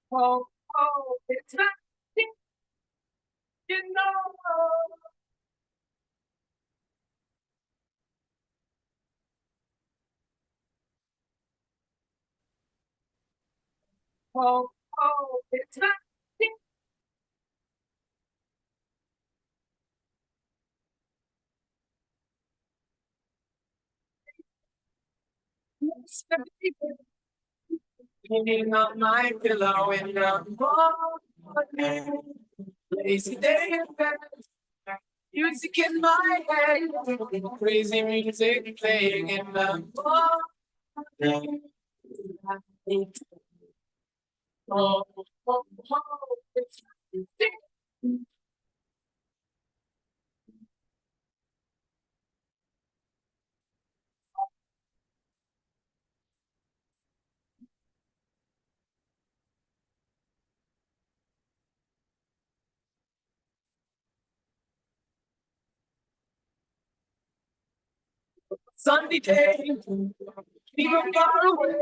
Oh, oh, it's not, you know. Oh, oh, it's not. Hanging on my pillow in the morning, lazy day in bed, music in my head, crazy music playing in the morning. Oh, oh, oh, it's Sunday day, people far away,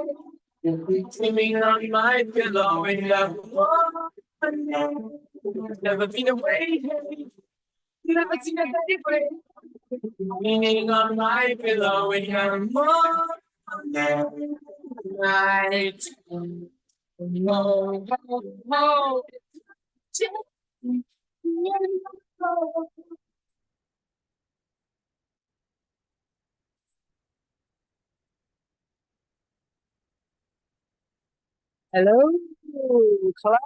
sleeping on my pillow in the morning. Never been away, never seen a day break. Leaning on my pillow in the morning night. Oh, oh, oh. Hello, club.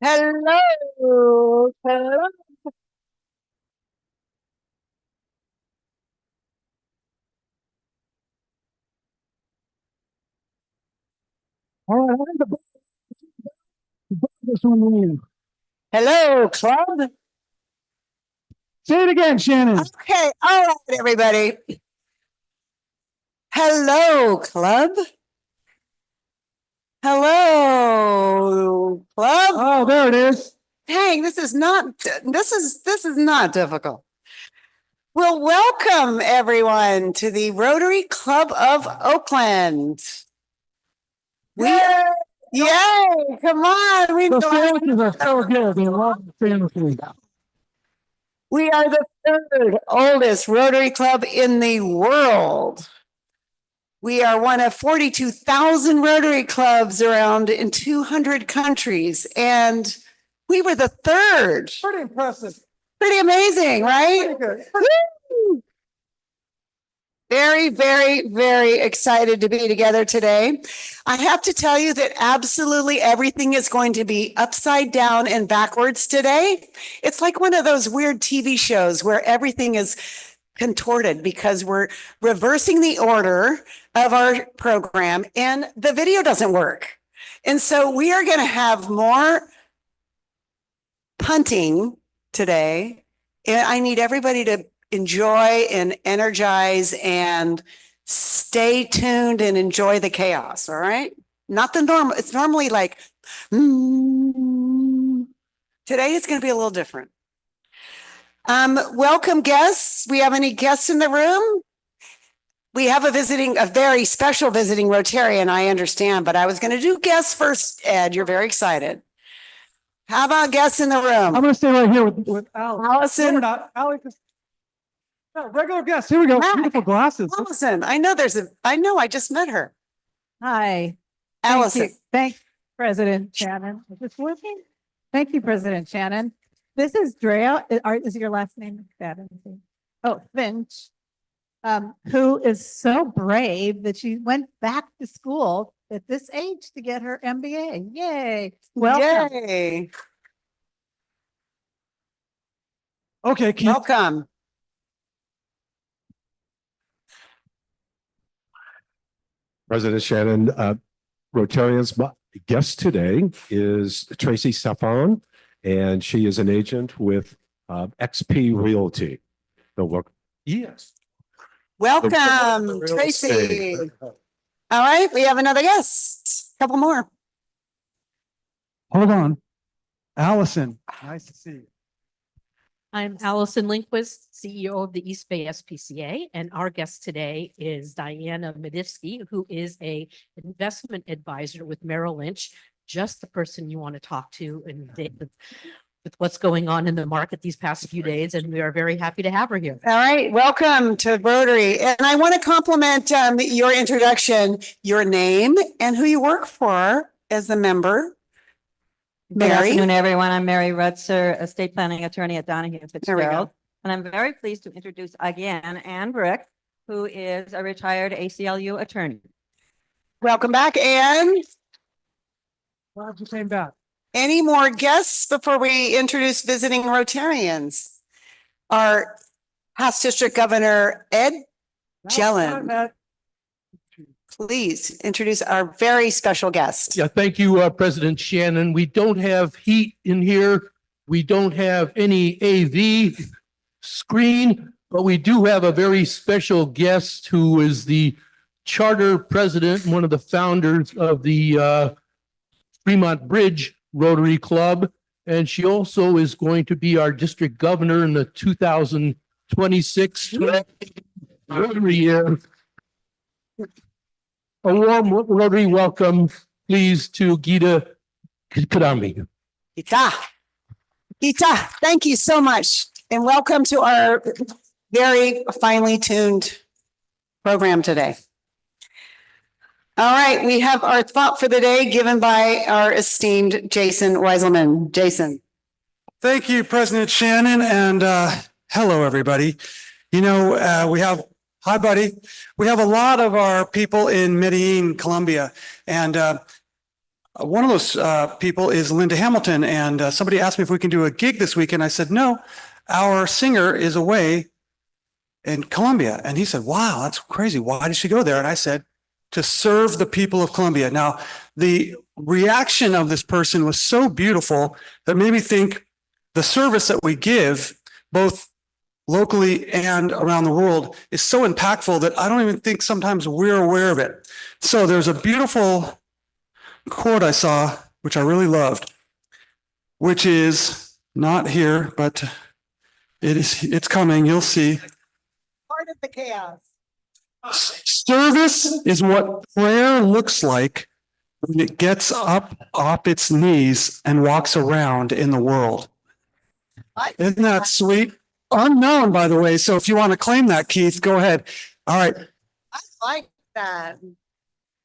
Hello, club. All right, this one in. Hello, club. Say it again, Shannon. Okay, all right, everybody. Hello, club. Hello, club. Oh, there it is. Dang, this is not difficult. Well, welcome everyone to the Rotary Club of Oakland. Yay! Come on, the sandwiches are so good. We love the sandwiches. We are the third oldest Rotary Club in the world. We are one of 42,000 Rotary clubs around in 200 countries, and we were the third. Pretty impressive. Pretty amazing, right? Pretty good. Very, very, very excited to be together today. I have to tell you that absolutely everything is going to be upside down and backwards today. It's like one of those weird TV shows where everything is contorted because we're reversing the order of our program and the video doesn't work. And so we are going to have more punting today. And I need everybody to enjoy and energize and stay tuned and enjoy the chaos. All right. Not the normal. It's normally like, today it's going to be a little different. Welcome guests. We have any guests in the room? We have a very special visiting Rotarian, I understand, but I was going to do guests first, Ed. You're very excited. How about guests in the room? I'm going to stay right here with Allison. No, not Alex. No, regular guests. Here we go. Mac. Beautiful glasses. Allison, I know, I just met her. Hi. Allison. Thank President Shannon. Is this working? Thank you, President Shannon. This is Drea. Is your last name that? Oh, Finch. Who is so brave that she went back to school at this age to get her MBA. Yay. Welcome. Yay. Okay. Welcome. President Shannon, Rotarians, my guest today is Tracy Saffron, and she is an agent with XP Realty. Yes. Welcome, Tracy. All right, we have another guest. A couple more. Hold on. Allison, nice to see you. I'm Allison Lindquist, CEO of the East Bay SPCA, and our guest today is Diana Medivsky, who is a investment advisor with Merrill Lynch, just the person you want to talk to with what's going on in the market these past few days, and we are very happy to have her here. All right, welcome to Rotary. And I want to compliment your introduction, your name and who you work for as a member. Good Mary. afternoon, everyone. I'm Mary Rutzer, estate planning attorney at Donahue There we Fitzgerald. go. And I'm very pleased to introduce again Ann Brick, who is a retired ACLU attorney. Welcome back, Anne. Glad you came back. Any more guests before we introduce visiting Rotarians? Our past district governor, Ed Jelen. Please introduce our very special guest. Yeah, thank you, President Shannon. We don't have heat in here. We don't have any AV screen, but we do have a very special guest who is the charter president, one of the founders of the Fremont Bridge Rotary Club. And she also is going to be our district governor in the 2026 Rotary year. A warm Rotary welcome, please, to Gita Kadambi. Gita, thank you so much. And welcome to our very finely tuned program today. All right, we have our thought for the day given by our esteemed Jason Weiselman. Jason. Thank you, President Shannon, and hello, everybody. You know, hi, buddy. We have a lot of our people in Medellin, Colombia, and one of those people is Linda Hamilton, and somebody asked me if we can do a gig this weekend. I said, no, our singer is away in Colombia. And he said, wow, that's crazy. Why did she go there? And I said, to serve the people of Colombia. Now, the reaction of this person was so beautiful that made me think the service that we give, both locally and around the world, is so impactful that I don't even think sometimes we're aware of it. So there's a beautiful quote I saw, which I really loved, which is not here, but it's coming. You'll see. Part of the chaos. Service is what prayer looks like when it gets up off its knees and walks around in the world. Isn't that sweet? Unknown, by the way. So if you want to claim that, Keith, go ahead. All right. I like that.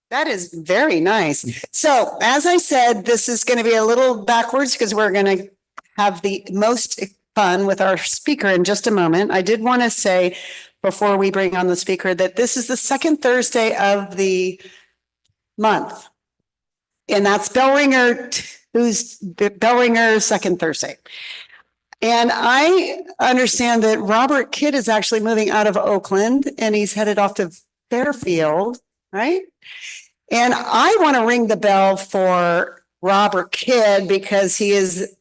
That is very nice. So as I said, this is going to be a little backwards because we're going to have the most fun with our speaker in just a moment. I did want to say before we bring on the speaker that this is the second Thursday of the month. And that's Bellringer second Thursday. And I understand that Robert Kidd is actually moving out of Oakland and he's headed off to Fairfield, right? And I want to ring the bell for Robert Kidd because he is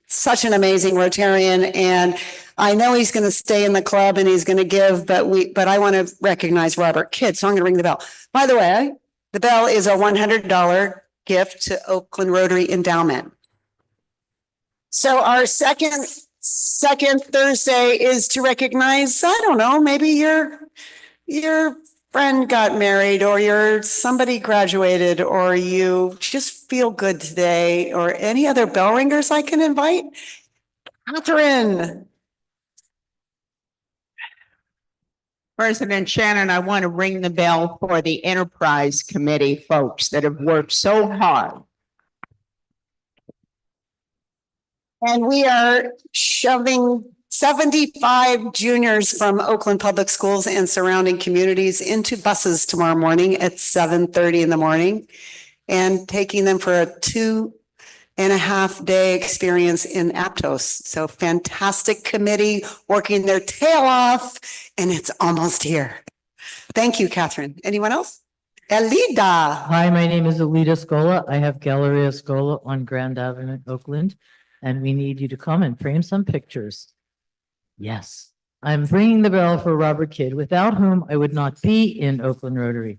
such an amazing Rotarian, and I know he's going to stay in the club and he's going to give, but I want to recognize Robert Kidd, so I'm going to ring the bell. By the way, the bell is a $100 gift to Oakland Rotary Endowment. So our second Thursday is to recognize, I don't know, maybe your friend got married or somebody graduated or you just feel good today, or any other bell ringers I can invite. Catherine. President Shannon, I want to ring the bell for the Enterprise Committee folks that have worked so hard. And we are shoving 75 juniors from Oakland Public Schools and surrounding communities into buses tomorrow morning at 7:30 in the morning and taking them for a 2.5-day experience in Aptos. So fantastic committee working their tail off, and it's almost here. Thank you, Catherine. Anyone else? Elida. Hi, my name is Alida Scola. I have Galleria Scola on Grand Avenue, Oakland, and we need you to come and frame some pictures. Yes, I'm ringing the bell for Robert Kidd, without whom I would not be in Oakland Rotary.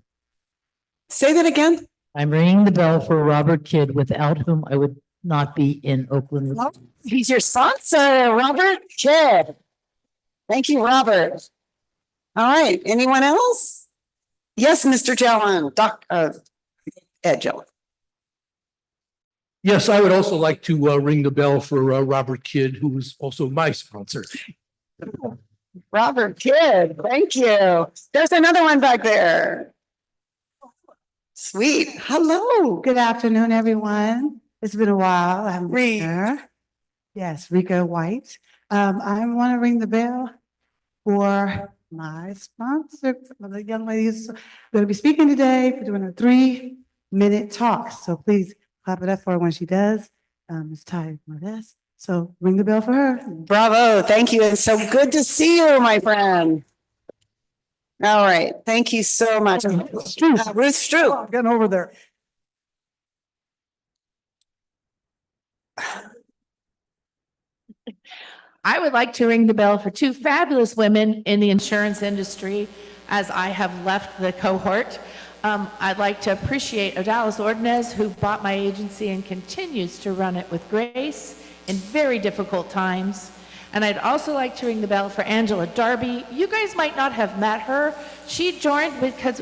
Say that again. I'm ringing the bell for Robert Kidd, without whom I would not be in Oakland. He's your sponsor, Robert Kidd. Thank you, Robert. All right, anyone else? Yes, Mr. Jellin, Ed Jellin. Yes, I would also like to ring the bell for Robert Kidd, who is also my sponsor. Robert Kidd, thank you. There's another one back there. Sweet, hello. Good afternoon, everyone. It's been a while. I'm Ree. Rika. Yes, Rika White. I want to ring the bell for my sponsor, the young lady who's going to be speaking today for doing a 3-minute talk. So please clap it up for her when she does. It's Ty Modest. So ring the bell for her. Bravo, thank you. It's so good to see you, my friend. All right, thank you so much. Ruth Stroop. Getting over there. I would like to ring the bell for two fabulous women in the insurance industry as I have left the cohort. I'd like to appreciate Odalis Ordonez, who bought my agency and continues to run it with grace in very difficult times. And I'd also like to ring the bell for Angela Darby. You guys might not have met her. She joined because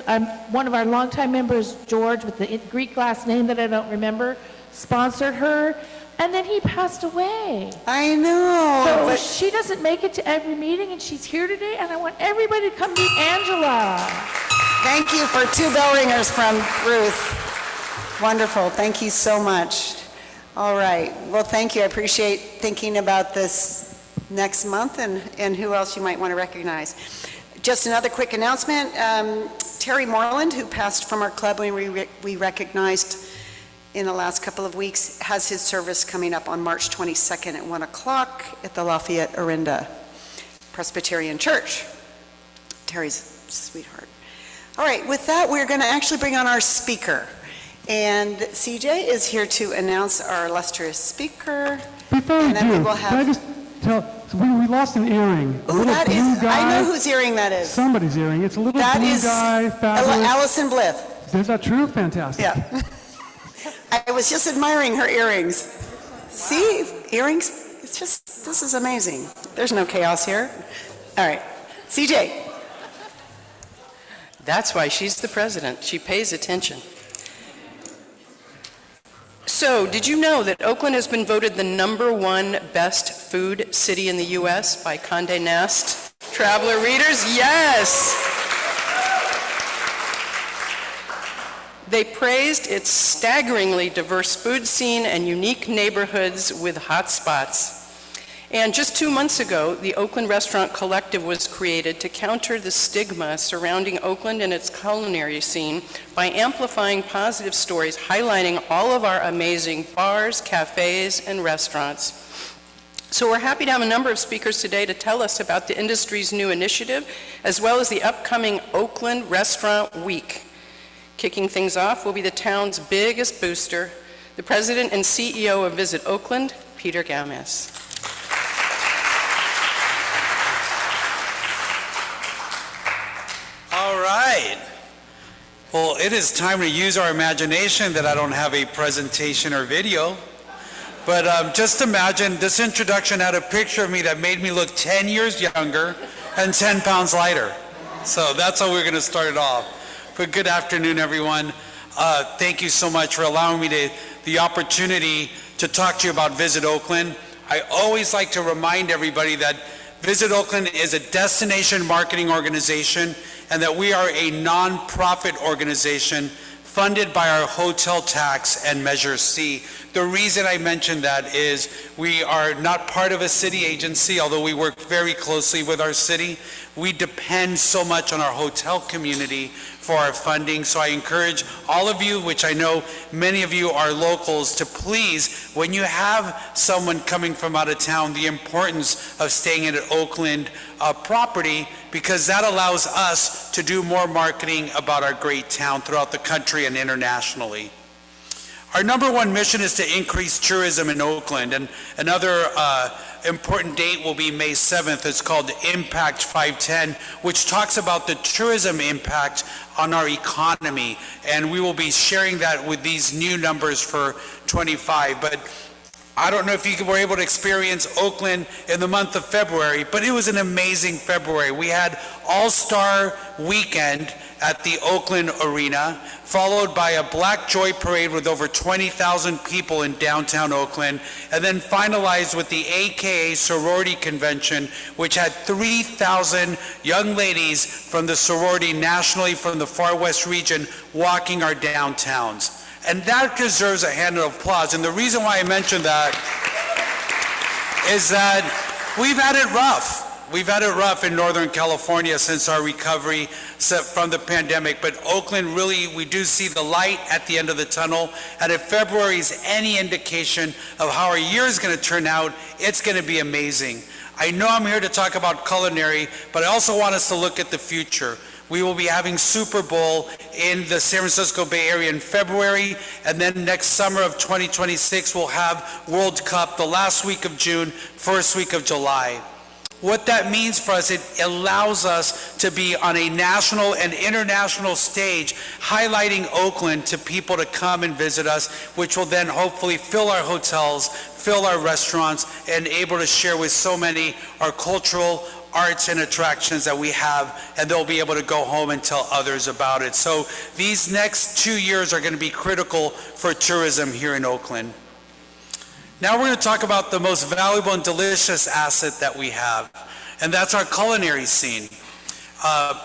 one of our longtime members, George, with the Greek last name that I don't remember, sponsored her. And then he passed away. I know. So she doesn't make it to every meeting, and she's here today, and I want everybody to come meet Angela. Thank you for 2 bell ringers from Ruth. Wonderful. Thank you so much. All right. Well, thank you. I appreciate thinking about this next month and who else you might want to recognize. Just another quick announcement. Terry Moreland, who passed from our club when we recognized in the last couple of weeks, has his service coming up on March 22nd at 1 o'clock at the Lafayette Orinda Presbyterian Church. Terry's a sweetheart. All right, with that, we're going to actually bring on our speaker. And CJ is here to announce our illustrious speaker. Before we do, can I just tell, we lost an earring. Oh, that is, I know whose earring that is. Somebody's earring. It's a little That blue is guy, fabulous. Allison Blythe. Is that true? Fantastic. Yeah. I was just admiring her earrings. See, earrings, it's just, this is amazing. There's no chaos here. All right, CJ. That's why she's the president. She pays attention. So, did you know that Oakland has been voted the #1 best food city in the U.S. by Condé Nast Traveler readers? Yes! They praised its staggeringly diverse food scene and unique neighborhoods with hot spots. And just 2 months ago, the Oakland Restaurant Collective was created to counter the stigma surrounding Oakland and its culinary scene by amplifying positive stories, highlighting all of our amazing bars, cafes, and restaurants. So we're happy to have a number of speakers today to tell us about the industry's new initiative, as well as the upcoming Oakland Restaurant Week. Kicking things off will be the town's biggest booster, the president and CEO of Visit Oakland, Peter Gomez. All right. Well, it is time to use our imagination that I don't have a presentation or video. But just imagine this introduction had a picture of me that made me look 10 years younger and 10 pounds lighter. So that's how we're going to start it off. But good afternoon, everyone. Thank you so much for allowing me the opportunity to talk to you about Visit Oakland. I always like to remind everybody that Visit Oakland is a destination marketing organization and that we are a nonprofit organization funded by our hotel tax and Measure C. The reason I mention that is we are not part of a city agency, although we work very closely with our city. We depend so much on our hotel community for our funding. So I encourage all of you, which I know many of you are locals, to please, when you have someone coming from out of town, the importance of staying at an Oakland property, because that allows us to do more marketing about our great town throughout the country and internationally. Our #1 mission is to increase tourism in Oakland, and another important date will be May 7th. It's called Impact 510, which talks about the tourism impact on our economy, and we will be sharing that with these new numbers for 25. But I don't know if you were able to experience Oakland in the month of February, but it was an amazing February. We had All-Star Weekend at the Oakland Arena, followed by a Black Joy Parade with over 20,000 people in downtown Oakland, and then finalized with the AKA Sorority Convention, which had 3,000 young ladies from the sorority nationally from the Far West region walking our downtowns. And that deserves a hand of applause. And the reason why I mention that is that we've had it rough. We've had it rough in Northern California since our recovery from the pandemic, but Oakland really, we do see the light at the end of the tunnel. And if February is any indication of how our year is going to turn out, it's going to be amazing. I know I'm here to talk about culinary, but I also want us to look at the future. We will be having Super Bowl in the San Francisco Bay Area in February, and then next summer of 2026, we'll have World Cup the last week of June, first week of July. What that means for us, it allows us to be on a national and international stage, highlighting Oakland to people to come and visit us, which will then hopefully fill our hotels, fill our restaurants, and able to share with so many our cultural arts and attractions that we have, and they'll be able to go home and tell others about it. So these next 2 years are going to be critical for tourism here in Oakland. Now we're going to talk about the most valuable and delicious asset that we have, and that's our culinary scene.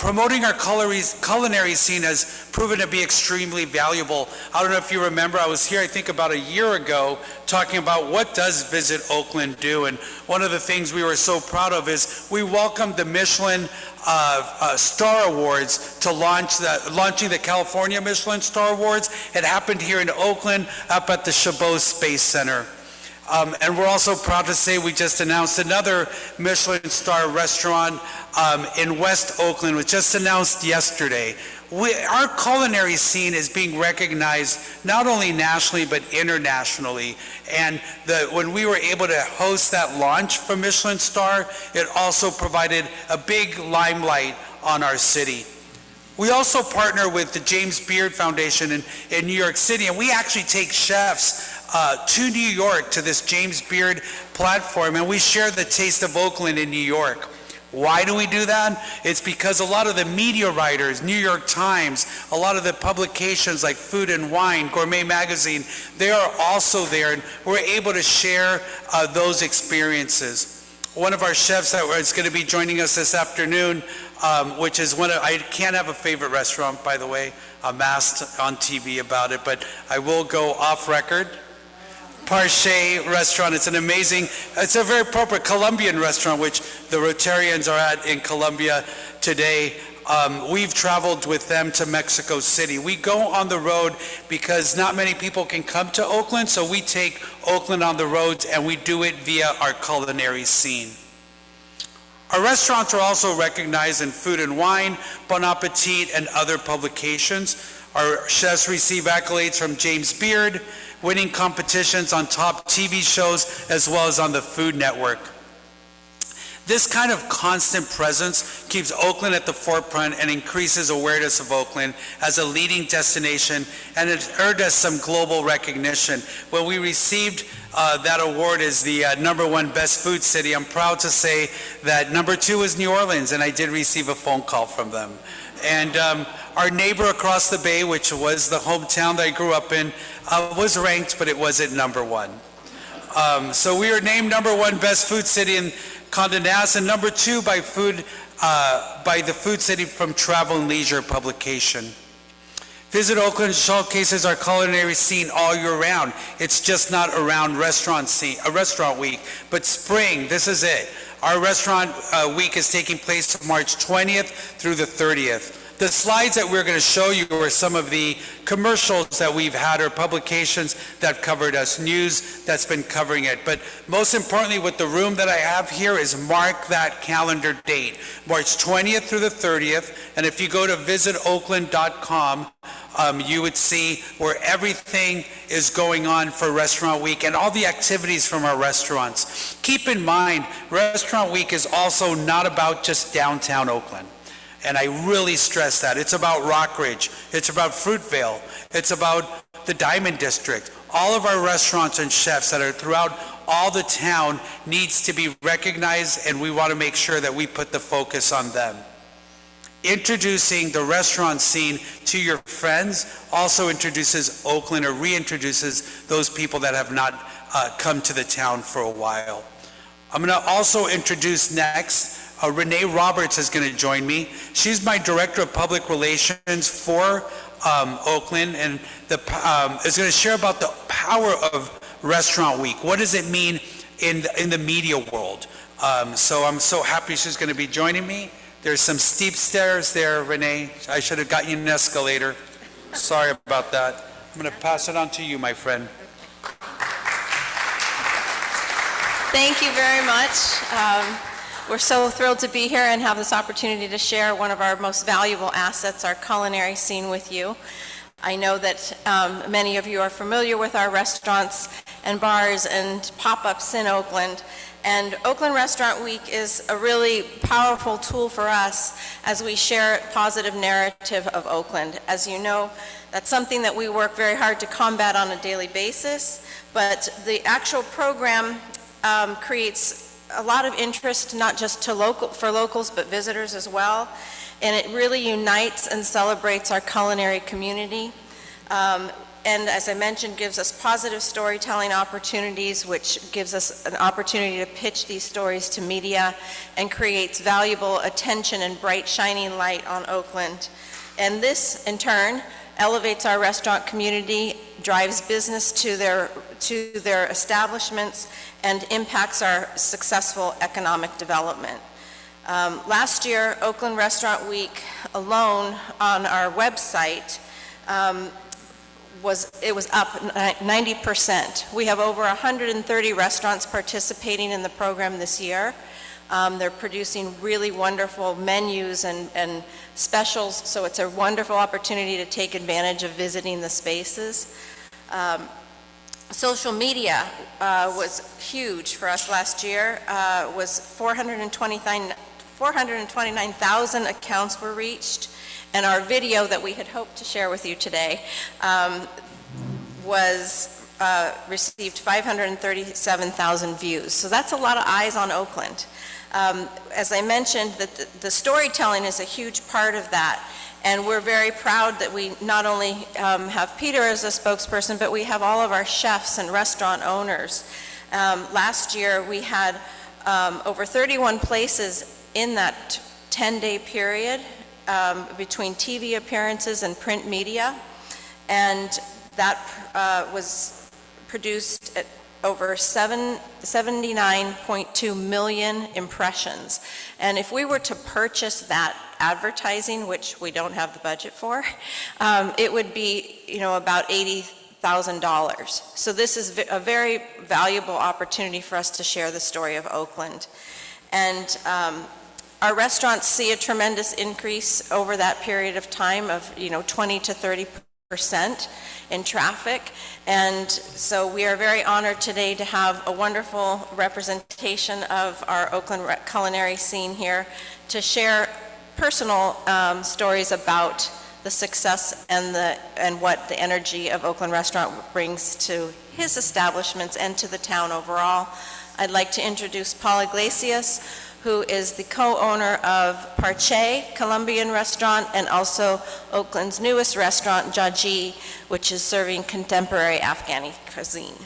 Promoting our culinary scene has proven to be extremely valuable. I don't know if you remember, I was here I think about a year ago talking about what does Visit Oakland do, and one of the things we were so proud of is we welcomed the Michelin Star Awards to launching the California Michelin Star Awards. It happened here in Oakland up at the Chabot Space Center. And we're also proud to say we just announced another Michelin star restaurant in West Oakland, which just announced yesterday. Our culinary scene is being recognized not only nationally but internationally. And when we were able to host that launch for Michelin Star, it also provided a big limelight on our city. We also partner with the James Beard Foundation in New York City, and we actually take chefs to New York to this James Beard platform, and we share the taste of Oakland in New York. Why do we do that? It's because a lot of the media writers, New York Times, a lot of the publications like Food and Wine, Gourmet Magazine, they are also there, and we're able to share those experiences. One of our chefs that is going to be joining us this afternoon, which is I can't have a favorite restaurant, by the way. I'm asked on TV about it, but I will go off record. Parche restaurant, it's a very appropriate Colombian restaurant, which the Rotarians are at in Colombia today. We've traveled with them to Mexico City. We go on the road because not many people can come to Oakland, so we take Oakland on the roads and we do it via our culinary scene. Our restaurants are also recognized in Food and Wine, Bon Appetit, and other publications. Our chefs receive accolades from James Beard, winning competitions on top TV shows as well as on the Food Network. This kind of constant presence keeps Oakland at the forefront and increases awareness of Oakland as a leading destination, and it earned us some global recognition. When we received that award as the #1 best food city, I'm proud to say that #2 was New Orleans, and I did receive a phone call from them. And our neighbor across the bay, which was the hometown that I grew up in, was ranked, but it wasn't #1. So we were named #1 best food city in Condé Nast, and #2 by the Food City from Travel and Leisure publication. Visit Oakland showcases our culinary scene all year round. It's just not around restaurant week, but spring, this is it. Our restaurant week is taking place March 20th through the 30th. The slides that we're going to show you are some of the commercials that we've had or publications that covered us, news that's been covering it. But most importantly, with the room that I have here is mark that calendar date, March 20th through the 30th. And if you go to visitoakland.com, you would see where everything is going on for Restaurant Week and all the activities from our restaurants. Keep in mind, Restaurant Week is also not about just downtown Oakland. And I really stress that. It's about Rockridge. It's about Fruitvale. It's about the Diamond District. All of our restaurants and chefs that are throughout all the town needs to be recognized, and we want to make sure that we put the focus on them. Introducing the restaurant scene to your friends also introduces Oakland, or reintroduces those people that have not come to the town for a while. I'm going to also introduce next, Renee Roberts is going to join me. She's my Director of Public Relations for Oakland, and is going to share about the power of Restaurant Week. What does it mean in the media world? So I'm so happy she's going to be joining me. There's some steep stairs there, Renee. I should have got you an escalator. Sorry about that. I'm going to pass it on to you, my friend. Thank you very much. We're so thrilled to be here and have this opportunity to share one of our most valuable assets, our culinary scene, with you. I know that many of you are familiar with our restaurants and bars and pop-ups in Oakland. And Oakland Restaurant Week is a really powerful tool for us as we share a positive narrative of Oakland. As you know, that's something that we work very hard to combat on a daily basis, but the actual program creates a lot of interest, not just for locals, but visitors as well. And it really unites and celebrates our culinary community. And as I mentioned, gives us positive storytelling opportunities, which gives us an opportunity to pitch these stories to media, and creates valuable attention and bright shining light on Oakland. And this, in turn, elevates our restaurant community, drives business to their establishments, and impacts our successful economic development. Last year, Oakland Restaurant Week alone on our website was up 90%. We have over 130 restaurants participating in the program this year. They're producing really wonderful menus and specials, so it's a wonderful opportunity to take advantage of visiting the spaces. Social media was huge for us last year. Was 429,000 accounts were reached, and our video that we had hoped to share with you today received 537,000 views. So that's a lot of eyes on Oakland. As I mentioned, the storytelling is a huge part of that. And we're very proud that we not only have Peter as a spokesperson, but we have all of our chefs and restaurant owners. Last year, we had over 31 places in that 10-day period between TV appearances and print media. And that was produced at over 79.2 million impressions. And if we were to purchase that advertising, which we don't have the budget for, it would be, about $80,000. So this is a very valuable opportunity for us to share the story of Oakland. And our restaurants see a tremendous increase over that period of time of 20 to 30% in traffic. And so we are very honored today to have a wonderful representation of our Oakland culinary scene here to share personal stories about the success and what the energy of Oakland Restaurant brings to his establishments and to the town overall. I'd like to introduce Paul Iglesias, who is the co-owner of Parche Colombian restaurant and also Oakland's newest restaurant, Jaji, which is serving contemporary Afghani cuisine.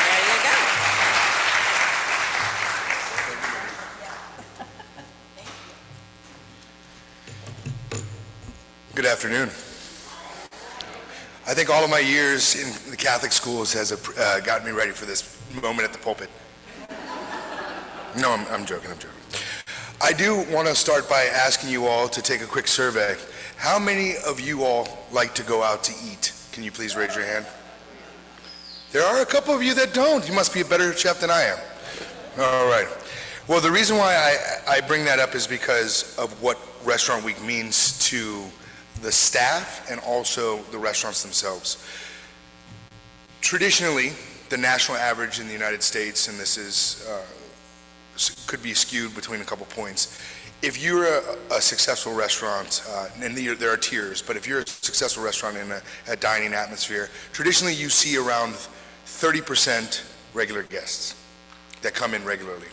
There you go. Good afternoon. I think all of my years in the Catholic schools has gotten me ready for this moment at the pulpit. No, I'm joking. I do want to start by asking you all to take a quick survey. How many of you all like to go out to eat? Can you please raise your hand? There are a couple of you that don't. You must be a better chef than I am. All right. Well, the reason why I bring that up is because of what Restaurant Week means to the staff and also the restaurants themselves. Traditionally, the national average in the United States, and this is could be skewed between a couple points, If you're a successful restaurant, and there are tiers, but if you're a successful restaurant in a dining atmosphere, traditionally you see around 30% regular guests that come in regularly.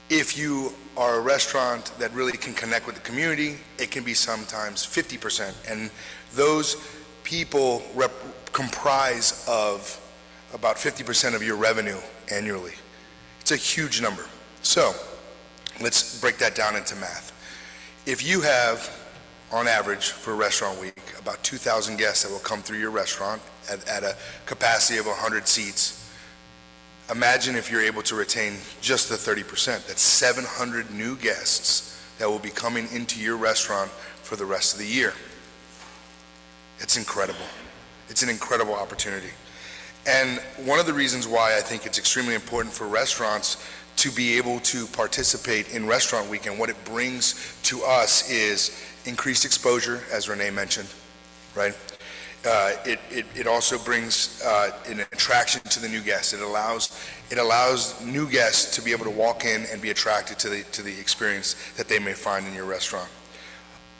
If you are a restaurant that really can connect with the community, it can be sometimes 50%. And those people comprise of about 50% of your revenue annually. It's a huge number. So let's break that down into math. If you have, on average, for a restaurant week, about 2,000 guests that will come through your restaurant at a capacity of 100 seats, imagine if you're able to retain just the 30%. That's 700 new guests that will be coming into your restaurant for the rest of the year. It's incredible. It's an incredible opportunity. And one of the reasons why I think it's extremely important for restaurants to be able to participate in Restaurant Week, and what it brings to us is increased exposure, as Renee mentioned, right? It also brings an attraction to the new guests. It allows new guests to be able to walk in and be attracted to the experience that they may find in your restaurant.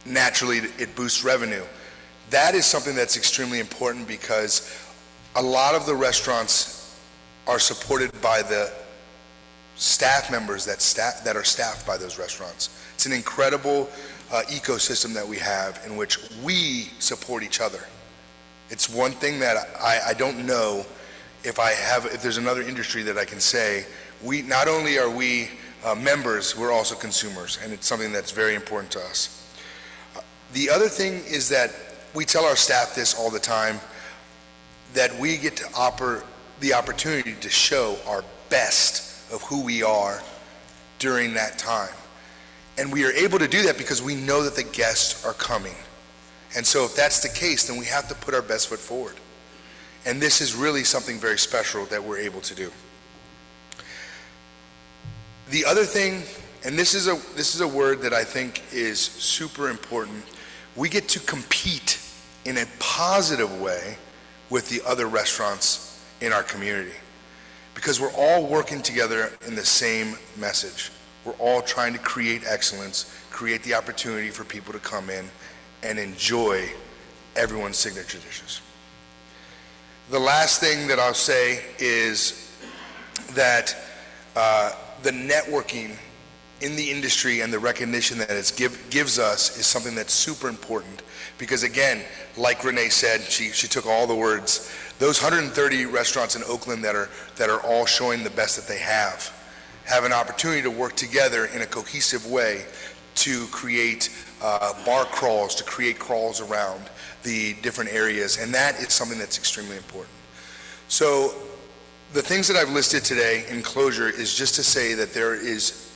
Naturally, it boosts revenue. That is something that's extremely important because a lot of the restaurants are supported by the staff members that are staffed by those restaurants. It's an incredible ecosystem that we have in which we support each other. It's one thing that I don't know if there's another industry that I can say, not only are we members, we're also consumers, and it's something that's very important to us. The other thing is that we tell our staff this all the time, that we get to offer the opportunity to show our best of who we are during that time. And we are able to do that because we know that the guests are coming. And so if that's the case, then we have to put our best foot forward. And this is really something very special that we're able to do. The other thing, and this is a word that I think is super important, we get to compete in a positive way with the other restaurants in our community, because we're all working together in the same message. We're all trying to create excellence, create the opportunity for people to come in and enjoy everyone's signature dishes. The last thing that I'll say is that the networking in the industry and the recognition that it gives us is something that's super important, because again, like Renee said, she took all the words. Those 130 restaurants in Oakland that are all showing the best that they have an opportunity to work together in a cohesive way to create bar crawls, to create crawls around the different areas, and that is something that's extremely important. So the things that I've listed today in closure is just to say that there is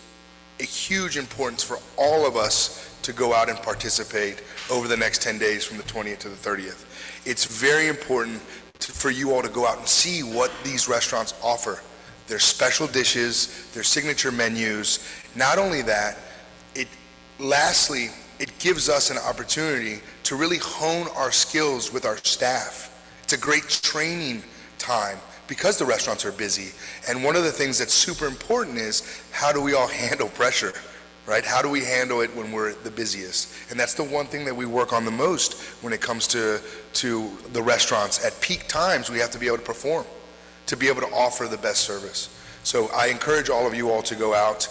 a huge importance for all of us to go out and participate over the next 10 days from the 20th to the 30th. It's very important for you all to go out and see what these restaurants offer. Their special dishes, their signature menus. Not only that, lastly, it gives us an opportunity to really hone our skills with our staff. It's a great training time because the restaurants are busy. And one of the things that's super important is, how do we all handle pressure, right? How do we handle it when we're the busiest? And that's the one thing that we work on the most when it comes to the restaurants. At peak times, we have to be able to perform, to be able to offer the best service. So I encourage all of you all to go out,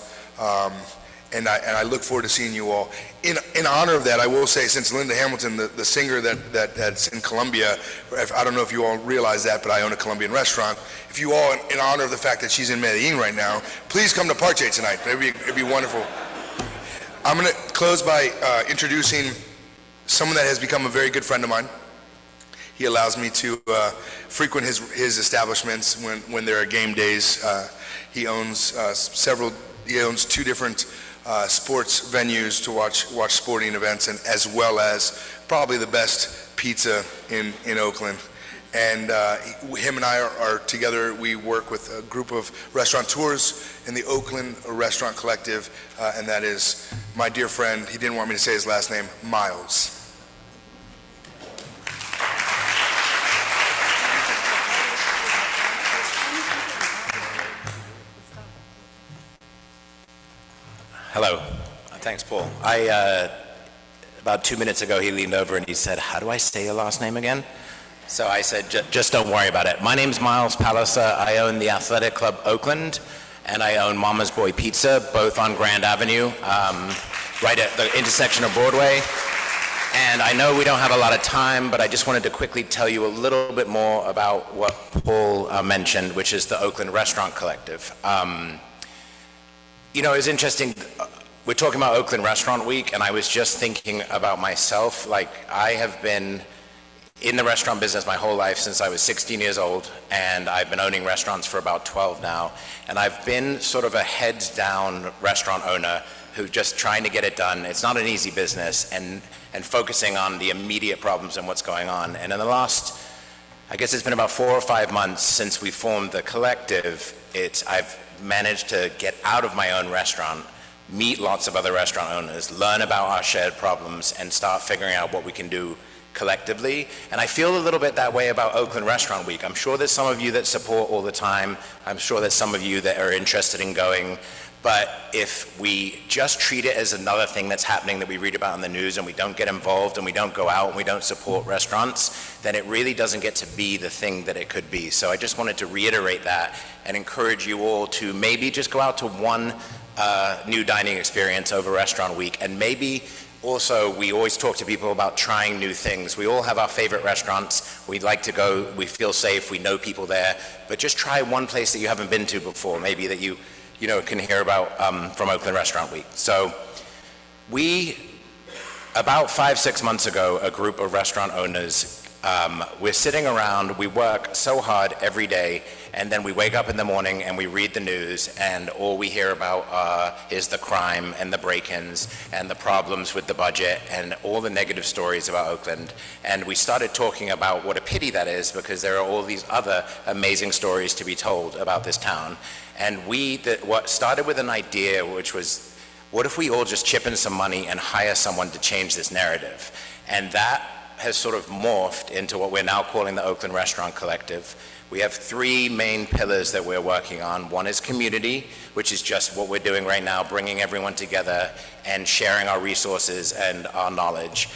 and I look forward to seeing you all. In honor of that, I will say, since Linda Hamilton, the singer that's in Columbia, I don't know if you all realize that, but I own a Colombian restaurant. If you all, in honor of the fact that she's in Medellin right now, please come to Parche tonight. It'd be wonderful. I'm going to close by introducing someone that has become a very good friend of mine. He allows me to frequent his establishments when there are game days. He owns two different sports venues to watch sporting events, and as well as probably the best pizza in Oakland. And him and I are together. We work with a group of restaurateurs in the Oakland Restaurant Collective, and that is my dear friend, he didn't want me to say his last name, Miles. Hello, Thanks, Paul. About 2 minutes ago, he leaned over and he said, "How do I say your last name again?" So I said, just don't worry about it. My name's Miles Palliser. I own the Athletic Club Oakland, and I own Mama's Boy Pizza, both on Grand Avenue, right at the intersection of Broadway. And I know we don't have a lot of time, but I just wanted to quickly tell you a little bit more about what Paul mentioned, which is the Oakland Restaurant Collective. You know, it's interesting. We're talking about Oakland Restaurant Week, and I was just thinking about myself. Like, I have been in the restaurant business my whole life since I was 16 years old, and I've been owning restaurants for about 12 now. And I've been sort of a heads down restaurant owner who's just trying to get it done. It's not an easy business, and focusing on the immediate problems and what's going on. And in the last, I guess it's been about 4 or 5 months since we formed the collective, I've managed to get out of my own restaurant, meet lots of other restaurant owners, learn about our shared problems, and start figuring out what we can do collectively. And I feel a little bit that way about Oakland Restaurant Week. I'm sure there's some of you that support all the time. I'm sure there's some of you that are interested in going. But if we just treat it as another thing that's happening that we read about in the news, and we don't get involved, and we don't go out, and we don't support restaurants, then it really doesn't get to be the thing that it could be. So I just wanted to reiterate that and encourage you all to maybe just go out to one new dining experience over Restaurant Week. And maybe also, we always talk to people about trying new things. We all have our favorite restaurants. We'd like to go, we feel safe, we know people there, but just try one place that you haven't been to before, maybe that you can hear about from Oakland Restaurant Week. So about 5-6 months ago, a group of restaurant owners, we're sitting around, we work so hard every day, and then we wake up in the morning and we read the news, and all we hear about is the crime and the break-ins and the problems with the budget and all the negative stories about Oakland. And we started talking about what a pity that is, because there are all these other amazing stories to be told about this town. And what started with an idea, which was, what if we all just chip in some money and hire someone to change this narrative? And that has sort of morphed into what we're now calling the Oakland Restaurant Collective. We have 3 main pillars that we're working on. One is community, which is just what we're doing right now, bringing everyone together and sharing our resources and our knowledge.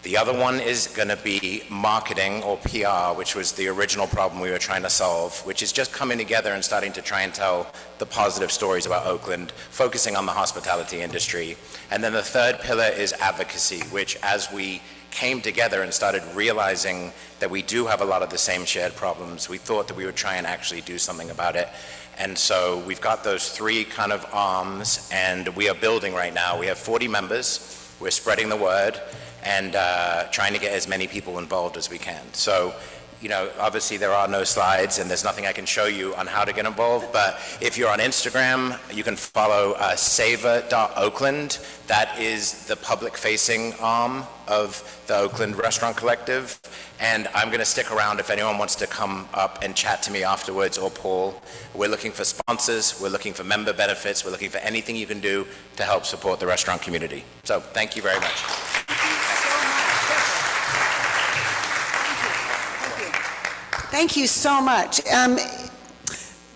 The other one is going to be marketing, or PR, which was the original problem we were trying to solve, which is just coming together and starting to try and tell the positive stories about Oakland, focusing on the hospitality industry. And then the third pillar is advocacy, which, as we came together and started realizing that we do have a lot of the same shared problems, we thought that we would try and actually do something about it. And so we've got those 3 kind of arms, and we are building right now. We have 40 members. We're spreading the word and trying to get as many people involved as we can. So, obviously there are no slides and there's nothing I can show you on how to get involved, but if you're on Instagram, you can follow savor.oakland. That is the public-facing arm of the Oakland Restaurant Collective. And I'm going to stick around if anyone wants to come up and chat to me afterwards, or Paul. We're looking for sponsors, we're looking for member benefits, we're looking for anything you can do to help support the restaurant community. So thank you very much. Thank you so much.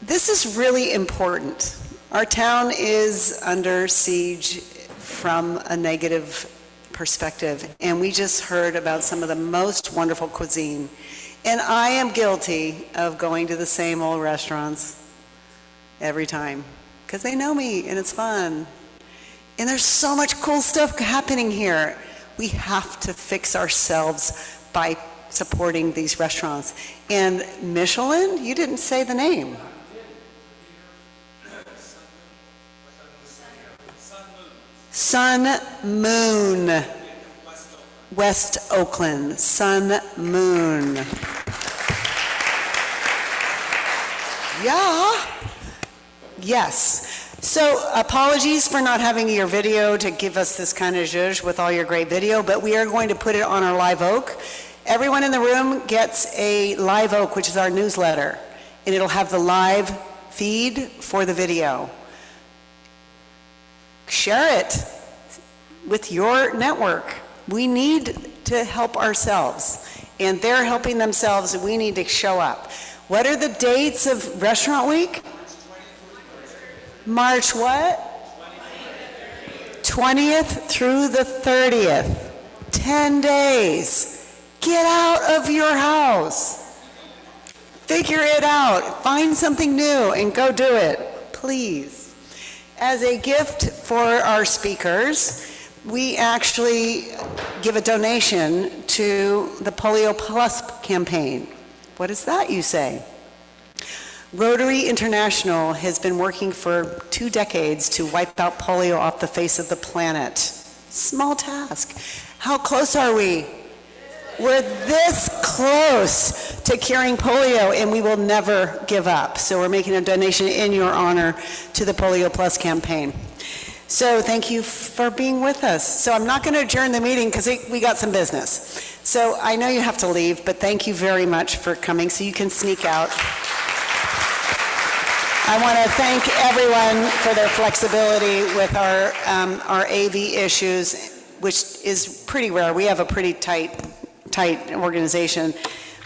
This is really important. Our town is under siege from a negative perspective, and we just heard about some of the most wonderful cuisine. And I am guilty of going to the same old restaurants every time, because they know me and it's fun. And there's so much cool stuff happening here. We have to fix ourselves by supporting these restaurants. And Michelin, you didn't say the name. Sun Moon. West Oakland. Sun Moon. Yeah. Yes. So apologies for not having your video to give us this kind of zhuzh with all your great video, but we are going to put it on our Live Oak. Everyone in the room gets a Live Oak, which is our newsletter, and it'll have the live feed for the video. Share it with your network. We need to help ourselves, and they're helping themselves, and we need to show up. What are the dates of Restaurant Week? March what? 20th through the 30th. 10 days. Get out of your house. Figure it out. Find something new and go do it, please. As a gift for our speakers, we actually give a donation to the Polio Plus campaign. What is that, you say? Rotary International has been working for 2 decades to wipe out polio off the face of the planet. Small task. How close are we? We're this close to curing polio, and we will never give up. So we're making a donation in your honor to the Polio Plus campaign. So thank you for being with us. So I'm not going to adjourn the meeting because we got some business. So I know you have to leave, but thank you very much for coming so you can sneak out. I want to thank everyone for their flexibility with our AV issues, which is pretty rare. We have a pretty tight organization,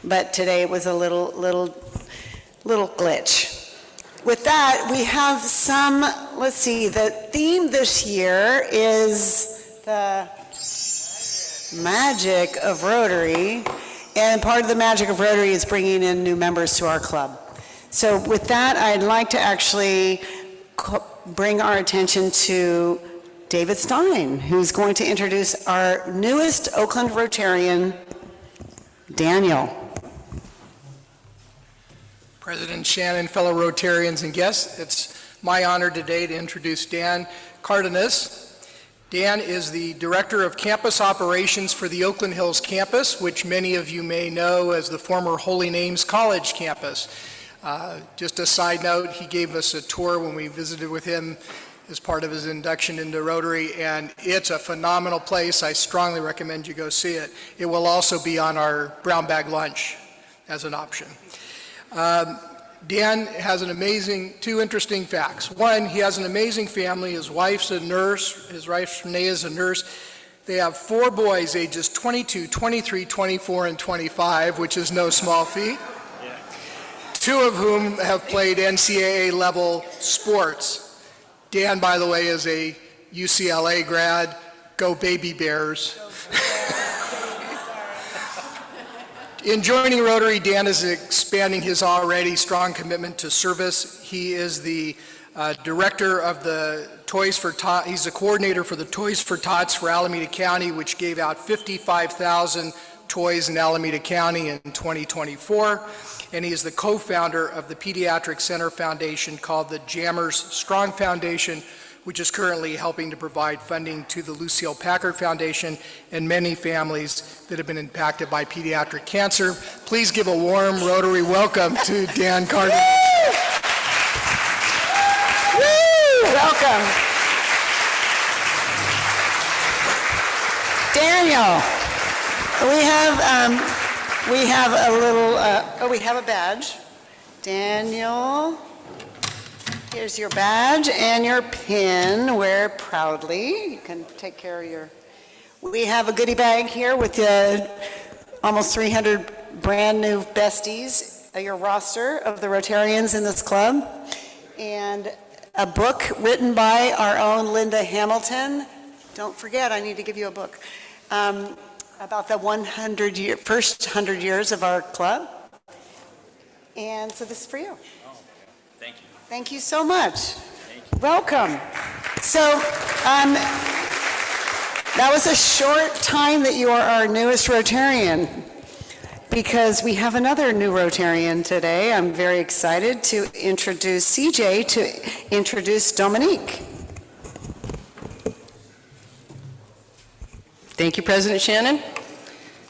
but today it was a little glitch. With that, we have some, let's see, the theme this year is the magic of Rotary, and part of the magic of Rotary is bringing in new members to our club. So with that, I'd like to actually bring our attention to David Stein, who's going to introduce our newest Oakland Rotarian, Daniel. President Shannon, fellow Rotarians and guests, it's my honor today to introduce Dan Cardenas. Dan is the Director of Campus Operations for the Oakland Hills campus, which many of you may know as the former Holy Names College campus. Just a side note, he gave us a tour when we visited with him as part of his induction into Rotary, and it's a phenomenal place. I strongly recommend you go see it. It will also be on our brown bag lunch as an option. Dan has two interesting facts. One, he has an amazing family. His wife's a nurse. His wife, Renee, is a nurse. They have 4 boys, ages 22, 23, 24, and 25, which is no small feat. 2 of whom have played NCAA level sports. Dan, by the way, is a UCLA grad. Go Baby Bears. In joining Rotary, Dan is expanding his already strong commitment to service. He is the director of the Toys for Tots. He's the coordinator for the Toys for Tots for Alameda County, which gave out 55,000 toys in Alameda County in 2024. And he is the co-founder of the Pediatric Center Foundation called the Jammers Strong Foundation, which is currently helping to provide funding to the Lucille Packard Foundation and many families that have been impacted by pediatric cancer. Please give a warm Rotary welcome to Dan Cardenas. Woo! Welcome. Daniel, we have a little, we have a badge. Daniel. Here's your badge and your pin. Wear proudly. You can take care of your... We have a goodie bag here with almost 300 brand new besties, your roster of the Rotarians in this club, and a book written by our own Linda Hamilton. Don't forget, I need to give you a book about the first 100 years of our club. And so this is for you. Thank you. Thank you so much. Welcome. So that was a short time that you are our newest Rotarian, because we have another new Rotarian today. I'm very excited to introduce CJ, to introduce Dominique. Thank you, President Shannon.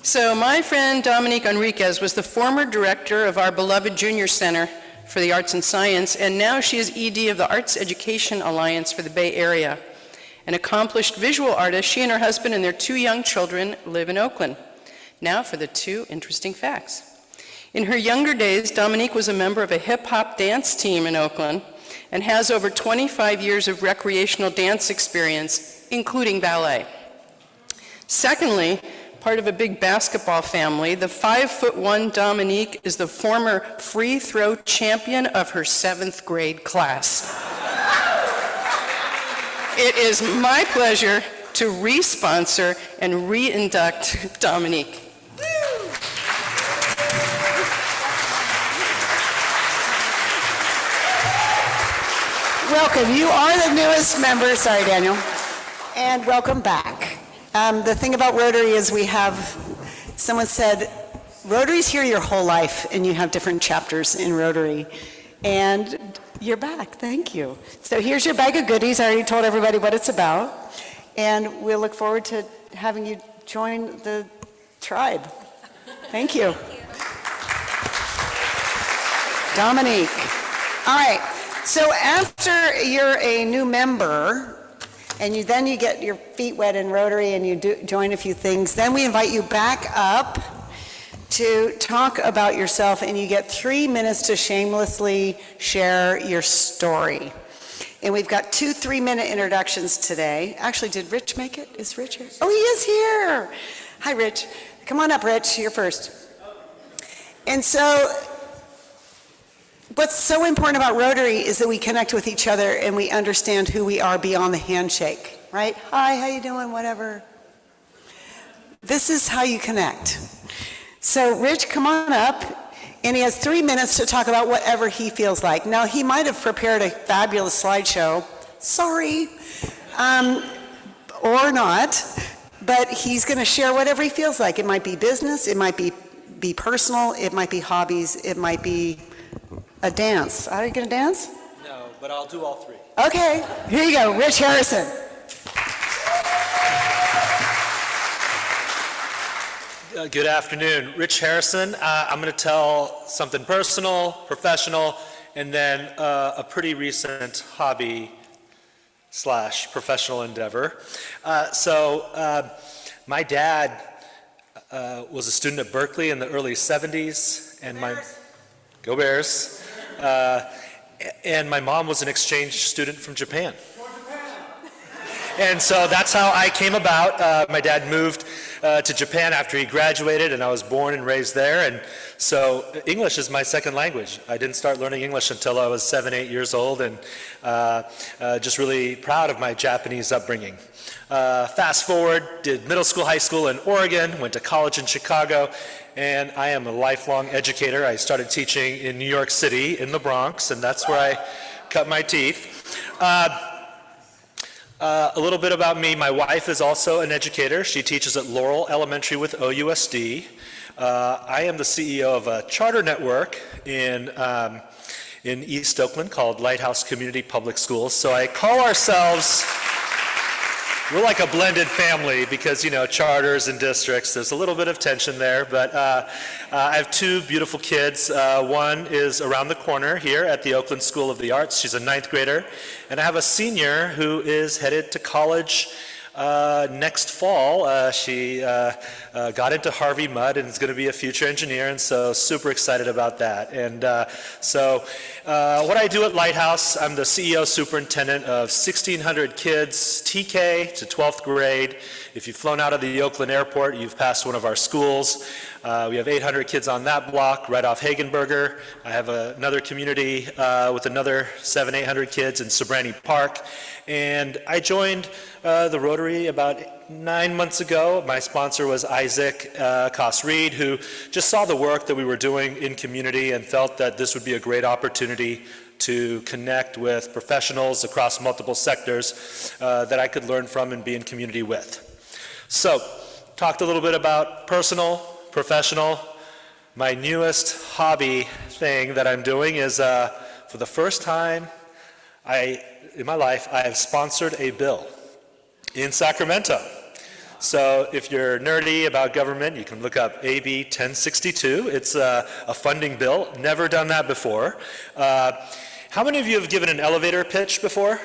So my friend Dominique Enriquez was the former director of our beloved Junior Center for the Arts and Science, and now she is ED of the Arts Education Alliance for the Bay Area. An accomplished visual artist, she and her husband and their 2 young children live in Oakland. Now for the 2 interesting facts. In her younger days, Dominique was a member of a hip-hop dance team in Oakland and has over 25 years of recreational dance experience, including ballet. Secondly, part of a big basketball family, the 5'1" Dominique is the former free throw champion of her 7th grade class. it is my pleasure to re-sponsor and re-induct Dominique. Welcome. You are the newest member. Sorry, Daniel. And welcome back. The thing about Rotary is someone said, Rotary's here your whole life, and you have different chapters in Rotary. And you're back. Thank you. So here's your bag of goodies. I already told everybody what it's about. And we'll look forward to having you join the tribe. Thank you. Dominique. All right. So after you're a new member, and then you get your feet wet in Rotary and you join a few things, then we invite you back up to talk about yourself, and you get 3 minutes to shamelessly share your story. And we've got 2 3-minute introductions today. Actually, did Rich make it? Is Rich here? Oh, he is here. Hi, Rich. Come on up, Rich. You're first. And so what's so important about Rotary is that we connect with each other and we understand who we are beyond the handshake, right? Hi, how you doing? Whatever. This is how you connect. So Rich, come on up, and he has 3 minutes to talk about whatever he feels like. Now, he might have prepared a fabulous slideshow, sorry, or not, but he's going to share whatever he feels like. It might be business, it might be personal, it might be hobbies, it might be a dance. Are you going to dance? No, but I'll do all 3. Okay, here you go, Rich Harrison. Good afternoon. Rich Harrison. I'm going to tell something personal, professional, and then a pretty recent hobby / professional endeavor. My dad was a student at Berkeley in the early 70s, and Go Bears. And my mom was an exchange student from Japan. And so that's how I came about. My dad moved to Japan after he graduated, and I was born and raised there. And so English is my second language. I didn't start learning English until I was 7, 8 years old, and just really proud of my Japanese upbringing. Fast forward, did middle school, high school in Oregon, went to college in Chicago, and I am a lifelong educator. I started teaching in New York City, in the Bronx, and that's where I cut my teeth. A little bit about me. My wife is also an educator. She teaches at Laurel Elementary with OUSD. I am the CEO of a charter network in East Oakland called Lighthouse Community Public Schools. So I call ourselves, we're like a blended family because, charters and districts, there's a little bit of tension there, but I have 2 beautiful kids. One is around the corner here at the Oakland School of the Arts. She's a 9th grader. And I have a senior who is headed to college next fall. She got into Harvey Mudd and is going to be a future engineer, and so super excited about that. And what I do at Lighthouse, I'm the CEO superintendent of 1,600 kids, TK to 12th grade. If you've flown out of the Oakland airport, you've passed one of our schools. We have 800 kids on that block right off Hagenberger. I have another community with another 700-800 kids in Sobrani Park. And I joined the Rotary about 9 months ago. My sponsor was Isaac Koss-Reed, who just saw the work that we were doing in community and felt that this would be a great opportunity to connect with professionals across multiple sectors that I could learn from and be in community with. So, talked a little bit about personal, professional. My newest hobby thing that I'm doing is, for the first time in my life, I have sponsored a bill in Sacramento. So if you're nerdy about government, you can look up AB 1062. It's a funding bill. Never done that before. How many of you have given an elevator pitch before?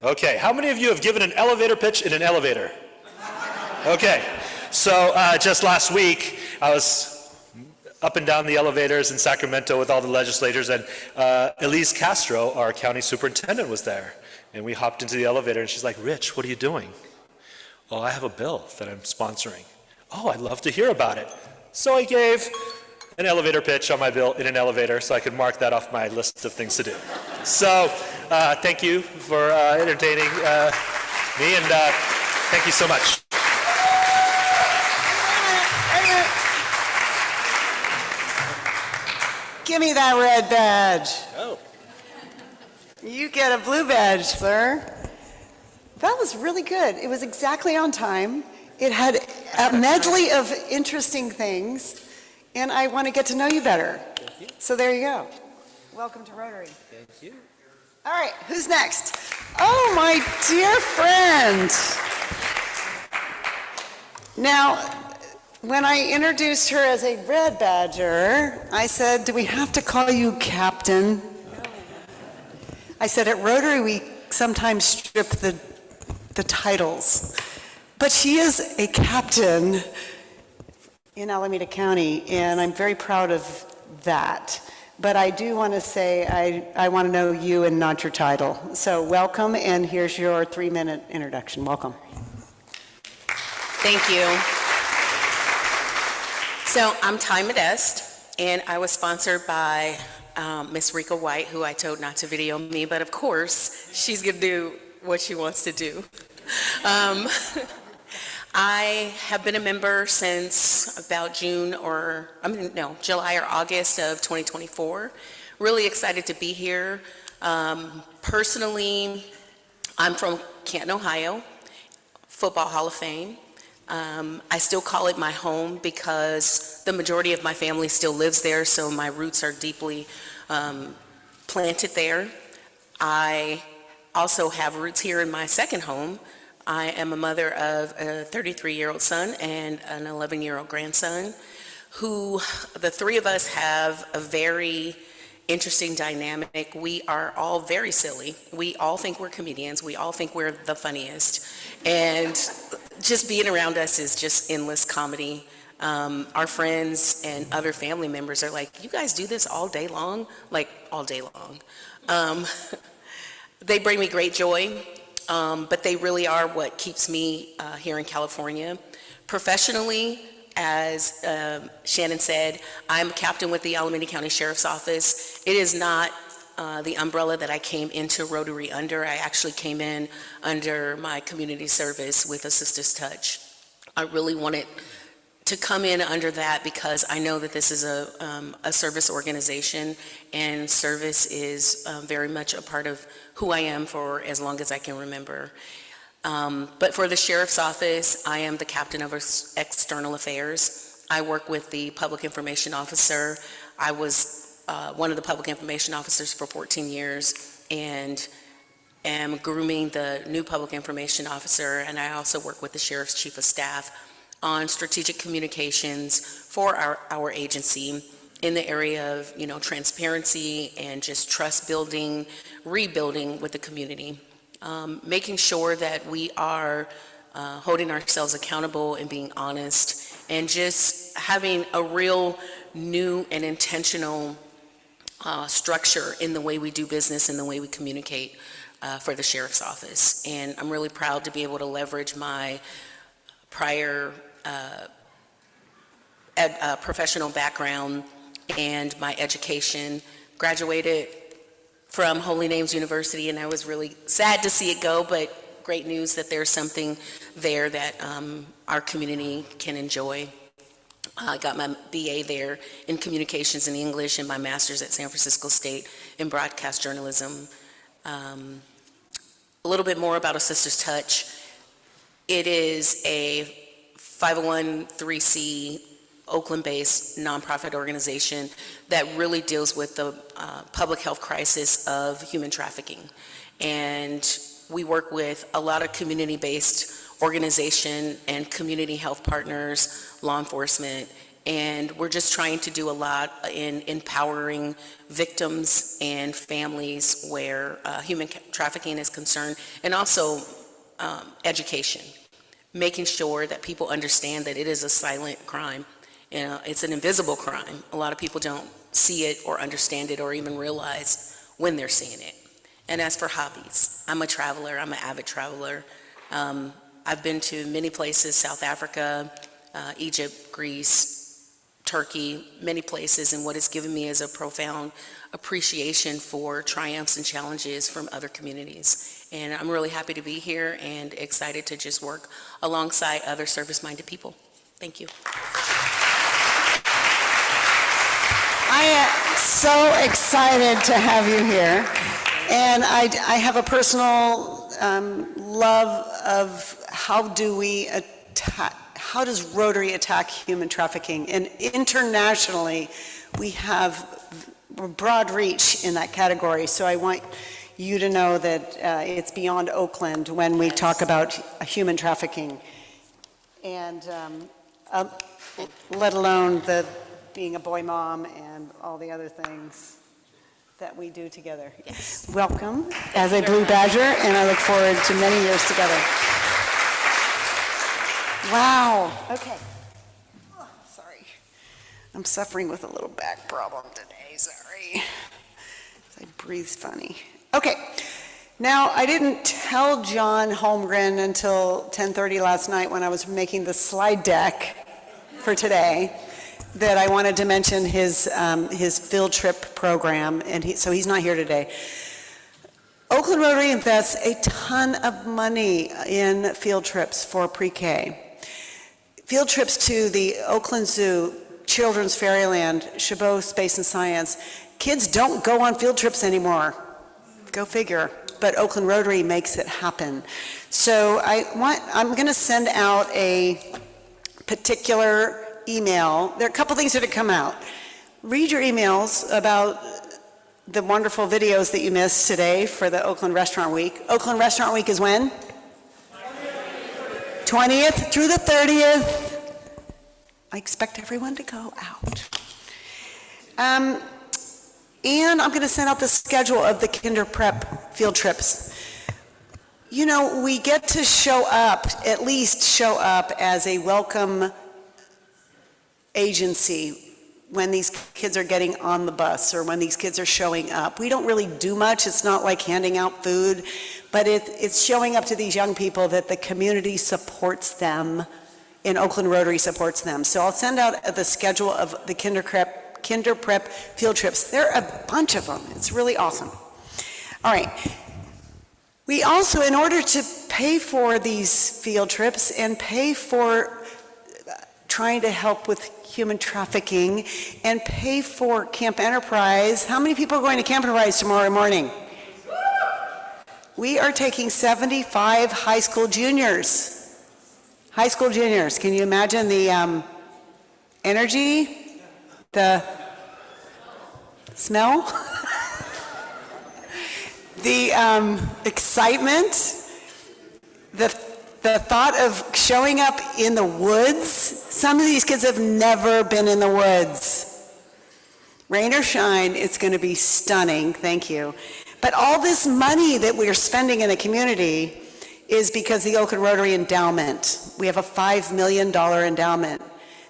Okay. How many of you have given an elevator pitch in an elevator? Okay. So just last week, I was up and down the elevators in Sacramento with all the legislators, and Elise Castro, our county superintendent, was there. And we hopped into the elevator, and she's like, "Rich, what are you doing?" "Oh, I have a bill that I'm sponsoring." "Oh, I'd love to hear about it." So I gave an elevator pitch on my bill in an elevator so I could mark that off my list of things to do. So Thank you for entertaining me, and thank you so much. Give me that red badge. Oh. You get a blue badge, sir. That was really good. It was exactly on time. It had a medley of interesting things, and I want to get to know you better. Thank you. So there you go. Welcome to Rotary. Thank you. All right, who's next? Oh, my dear friend. Now, when I introduced her as a red badger, I said, do we have to call you Captain? I said, at Rotary, we sometimes strip the titles. But she is a captain in Alameda County, and I'm very proud of that. But I do want to say, I want to know you and not your title. So welcome, and here's your 3-minute introduction. Welcome. Thank you. So I'm Ty Modeste, and I was sponsored by Miss Rika White, who I told not to video me, but of course, she's going to do what she wants to do. I have been a member since about July or August of 2024. Really excited to be here. Personally, I'm from Canton, Ohio, Football Hall of Fame. I still call it my home because the majority of my family still lives there, so my roots are deeply planted there. I also have roots here in my second home. I am a mother of a 33-year-old son and an 11-year-old grandson, who the three of us have a very interesting dynamic. We are all very silly. We all think we're comedians. We all think we're the funniest. And just being around us is just endless comedy. Our friends and other family members are like, you guys do this all day long? Like, all day long. They bring me great joy, but they really are what keeps me here in California. Professionally, as Shannon said, I'm a captain with the Alameda County Sheriff's Office. It is not the umbrella that I came into Rotary under. I actually came in under my community service with a Sister's Touch. I really wanted to come in under that because I know that this is a service organization, and service is very much a part of who I am for as long as I can remember. But for the Sheriff's Office, I am the captain of external affairs. I work with the public information officer. I was one of the public information officers for 14 years and am grooming the new public information officer, and I also work with the Sheriff's Chief of Staff on strategic communications for our agency in the area of, transparency and just trust building, rebuilding with the community. Making sure that we are holding ourselves accountable and being honest, and just having a real new and intentional structure in the way we do business and the way we communicate for the Sheriff's Office. And I'm really proud to be able to leverage my prior professional background and my education. Graduated from Holy Names University, and I was really sad to see it go, but great news that there's something there that our community can enjoy. I got my BA there in communications and English, and my master's at San Francisco State in broadcast journalism. A little bit more about A Sister's Touch. It is a 501(c)(3) Oakland-based nonprofit organization that really deals with the public health crisis of human trafficking. And we work with a lot of community-based organization and community health partners, law enforcement, and we're just trying to do a lot in empowering victims and families where human trafficking is concerned, and also education, making sure that people understand that it is a silent crime. It's an invisible crime. A lot of people don't see it or understand it or even realize when they're seeing it. And as for hobbies, I'm a traveler. I'm an avid traveler. I've been to many places: South Africa, Egypt, Greece, Turkey, many places, and what it's given me is a profound appreciation for triumphs and challenges from other communities. And I'm really happy to be here and excited to just work alongside other service-minded people. Thank you. I am so excited to have you here. And I have a personal love of how does Rotary attack human trafficking? And internationally, we have a broad reach in that category. So I want you to know that it's beyond Oakland when we talk about human trafficking. And let alone being a boy mom and all the other things that we do together. Yes. Welcome as a Blue Badger, and I look forward to many years together. Wow. Okay. Oh, sorry. I'm suffering with a little back problem today. Sorry. I breathe funny. Okay. Now, I didn't tell John Holmgren until 10:30 last night when I was making the slide deck for today that I wanted to mention his field trip program, and so he's not here today. Oakland Rotary invests a ton of money in field trips for pre-K. Field trips to the Oakland Zoo, Children's Fairyland, Chabot Space and Science. Kids don't go on field trips anymore. Go figure. But Oakland Rotary makes it happen. So I'm going to send out a particular email. There are a couple things that have come out. Read your emails about the wonderful videos that you missed today for the Oakland Restaurant Week. Oakland Restaurant Week is when? 20th through the 30th. I expect everyone to go out. And I'm going to send out the schedule of the kinder prep field trips. You know, we get to show up, at least show up as a welcome agency when these kids are getting on the bus or when these kids are showing up. We don't really do much. It's not like handing out food, but it's showing up to these young people that the community supports them and Oakland Rotary supports them. So I'll send out the schedule of the kinder prep field trips. There are a bunch of them. It's really awesome. All right. We also, in order to pay for these field trips and pay for trying to help with human trafficking and pay for Camp Enterprise. How many people are going to Camp Enterprise tomorrow morning? We are taking 75 high school juniors. High school juniors. Can you imagine the energy? The smell? The excitement? The thought of showing up in the woods. Some of these kids have never been in the woods. Rain or shine, it's going to be stunning. Thank you. But all this money that we're spending in the community is because the Oakland Rotary Endowment. We have a $5 million endowment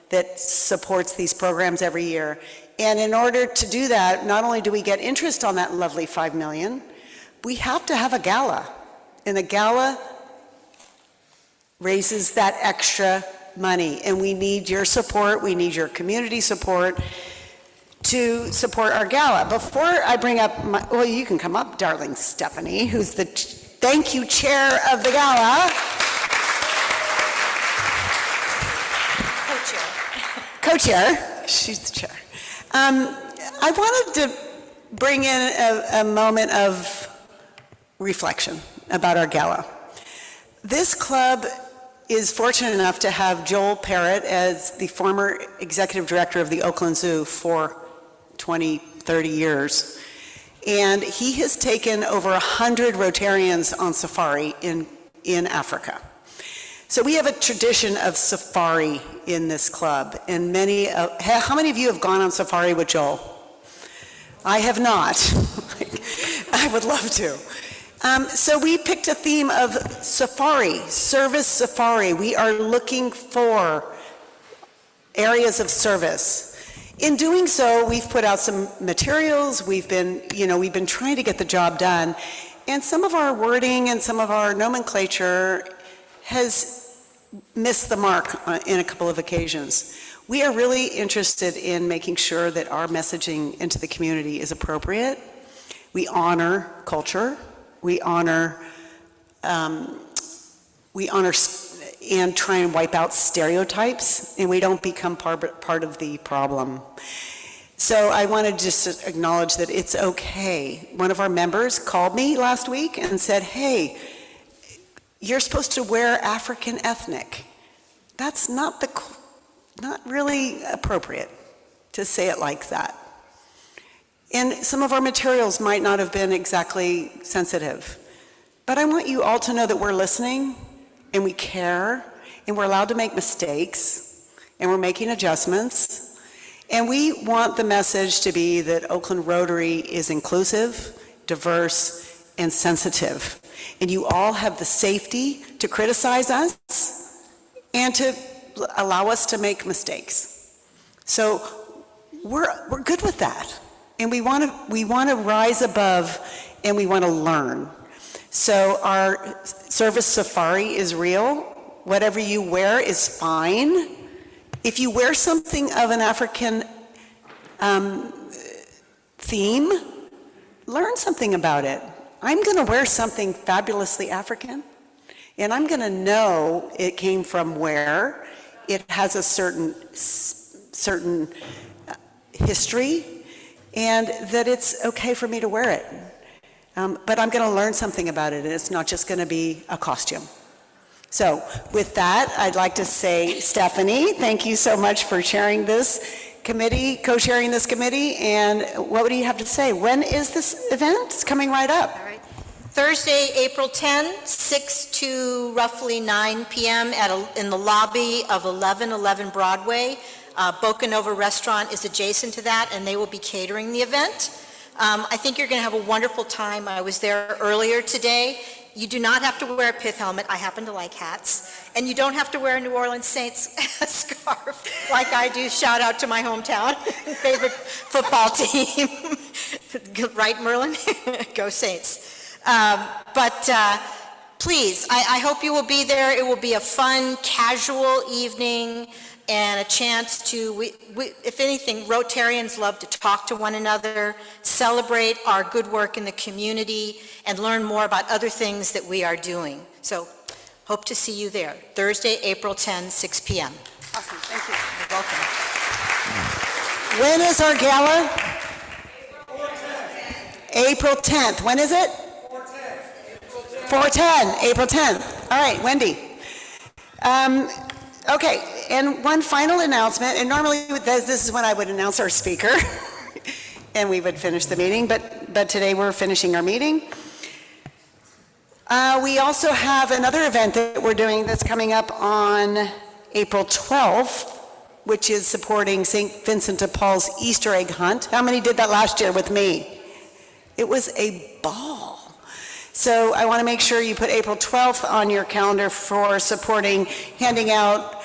that supports these programs every year. And in order to do that, not only do we get interest on that lovely $5 million, we have to have a gala. And the gala raises that extra money, and we need your support, we need your community support to support our gala. Before I bring up well, you can come up, darling Stephanie, who's the thank you chair of the gala. Co-chair, she's the chair. I wanted to bring in a moment of reflection about our gala. This club is fortunate enough to have Joel Parrott as the former executive director of the Oakland Zoo for 20, 30 years. And he has taken over 100 Rotarians on safari in Africa. So we have a tradition of safari in this club. And how many of you have gone on safari with Joel? I have not. I would love to. So we picked a theme of safari, service safari. We are looking for areas of service. In doing so, we've put out some materials. We've been trying to get the job done. And some of our wording and some of our nomenclature has missed the mark in a couple of occasions. We are really interested in making sure that our messaging into the community is appropriate. We honor culture. We honor and try and wipe out stereotypes, and we don't become part of the problem. So I want to just acknowledge that it's okay. One of our members called me last week and said, hey, you're supposed to wear African ethnic. That's not really appropriate to say it like that. And some of our materials might not have been exactly sensitive. But I want you all to know that we're listening and we care and we're allowed to make mistakes and we're making adjustments. And we want the message to be that Oakland Rotary is inclusive, diverse, and sensitive. And you all have the safety to criticize us and to allow us to make mistakes. So we're good with that. And we want to rise above and we want to learn. So our service safari is real. Whatever you wear is fine. If you wear something of an African theme, learn something about it. I'm going to wear something fabulously African, and I'm going to know it came from where. It has a certain history, and that it's okay for me to wear it. But I'm going to learn something about it, and it's not just going to be a costume. So with that, I'd like to say, Stephanie, thank you so much for chairing this committee, co-chairing this committee, and what do you have to say? When is this event? It's coming right up. All right. Thursday, April 10, 6 to roughly 9 p.m. in the lobby of 1111 Broadway. Boca Nova Restaurant is adjacent to that, and they will be catering the event. I think you're going to have a wonderful time. I was there earlier today. You do not have to wear a pith helmet. I happen to like hats. And you don't have to wear a New Orleans Saints scarf like I do. Shout out to my hometown favorite football team. Right, Merlin? Go Saints. Please, I hope you will be there. It will be a fun, casual evening and a chance to, if anything, Rotarians love to talk to one another, celebrate our good work in the community, and learn more about other things that we are doing. So, hope to see you there. Thursday, April 10, 6 p.m. Awesome, thank you. You're welcome. When is our gala? April 10th. When is it? 4/10, April 10th. All right, Wendy. Okay, and one final announcement, and normally this is when I would announce our speaker, and we would finish the meeting, but today we're finishing our meeting. We also have another event that we're doing that's coming up on April 12th, which is supporting St. Vincent de Paul's Easter egg hunt. How many did that last year with me? It was a ball. So I want to make sure you put April 12th on your calendar for supporting, handing out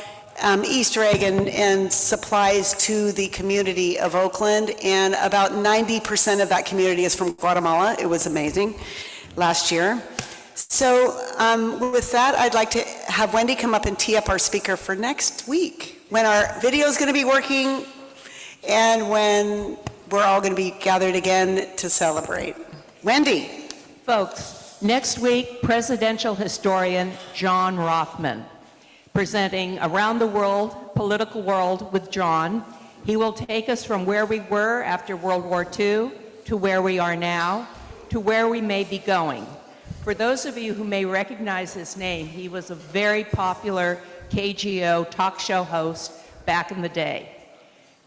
Easter egg and supplies to the community of Oakland. And about 90% of that community is from Guatemala. It was amazing last year. So with that, I'd like to have Wendy come up and tee up our speaker for next week, when our video is going to be working and when we're all going to be gathered again to celebrate. Wendy. Folks, next week, presidential historian John Rothman, presenting Around the World, Political World with John. He will take us from where we were after World War II to where we are now, to where we may be going. For those of you who may recognize his name, he was a very popular KGO talk show host back in the day.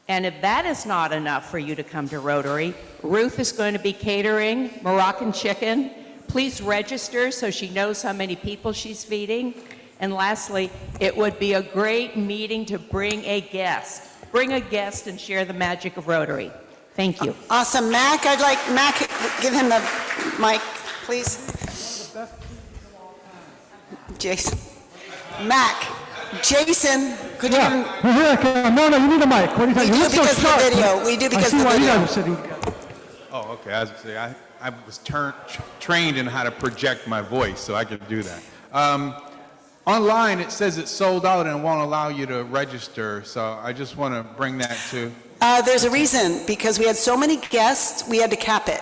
And if that is not enough for you to come to Rotary, Ruth is going to be catering Moroccan chicken. Please register so she knows how many people she's feeding. And lastly, it would be a great meeting to bring a guest. Bring a guest and share the magic of Rotary. Thank you. Awesome. Mac, I'd like Mac, give him the mic, please. Jason. Mac. Jason, could you? No, you need a mic. What are you talking about? We do because of the video. We do because of the video. Oh, okay. I was going to say, I was trained in how to project my voice, so I could do that. Online, it says it's sold out and won't allow you to register, so I just want to bring that to, There's a reason, because we had so many guests, we had to cap it.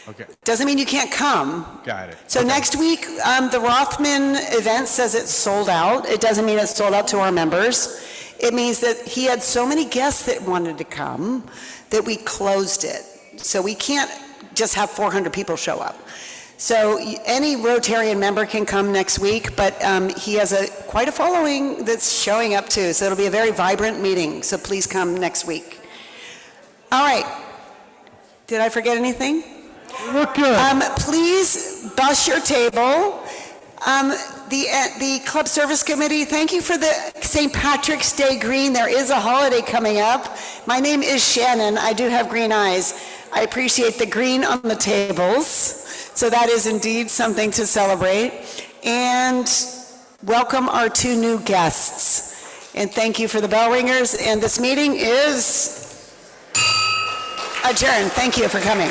okay, Doesn't mean you can't come. got it. So next week, the Rothman event says it's sold out. It doesn't mean it's sold out to our members. It means that he had so many guests that wanted to come that we closed it. So we can't just have 400 people show up. So any Rotarian member can come next week, but he has quite a following that's showing up too. So it'll be a very vibrant meeting. So please come next week. All right. Did I forget anything? Look good. Please bus your table. The Club Service Committee, thank you for the St. Patrick's Day green. There is a holiday coming up. My name is Shannon. I do have green eyes. I appreciate the green on the tables. So that is indeed something to celebrate. And welcome our 2 new guests. And thank you for the bell ringers. And this meeting is adjourned. Thank you for coming.